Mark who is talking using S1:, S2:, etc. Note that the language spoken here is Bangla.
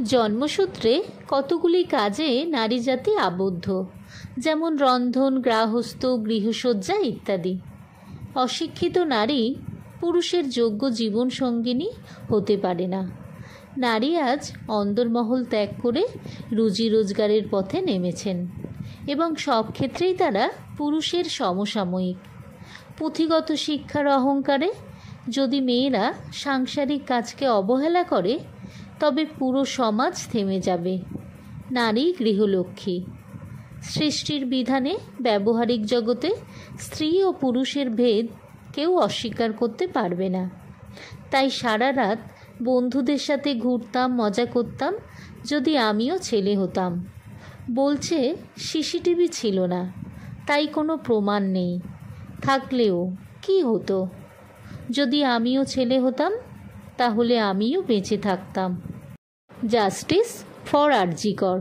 S1: জন্মসূত্রে কতগুলি কাজে নারী জাতি আবদ্ধ, যেমন রন্ধন, গৃহস্থ, গৃহসজ্জা ইত্যাদি। অশিক্ষিত নারী পুরুষের যোগ্য জীবন সঙ্গিনী হতে পারে না। নারী আজ অন্দরমহল ত্যাগ করে রুজি রোজগারের পথে নেমেছেন এবং সব ক্ষেত্রেই তারা পুরুষের সমসাময়িক। পুঁথিগত শিক্ষার অহংকারে যদি মেয়েরা সাংসারিক কাজকে অবহেলা করে তবে পুরো সমাজ থেমে যাবে। নারী গৃহলক্ষ্মী। সৃষ্টির বিধানে ব্যবহারিক জগতে স্ত্রী ও পুরুষের ভেদ কেউ অস্বীকার করতে পারবে না। তাই সারা রাত বন্ধুদের সাথে ঘুরতাম, মজা করতাম, যদি আমিও ছেলে হতাম। বলছে সিসিটিভি ছিল না, তাই কোনো প্রমাণ নেই। থাকলেও কি হতো? যদি আমিও ছেলে হতাম তাহলে আমিও বেঁচে থাকতাম। জাস্টিস ফর আরজি কর।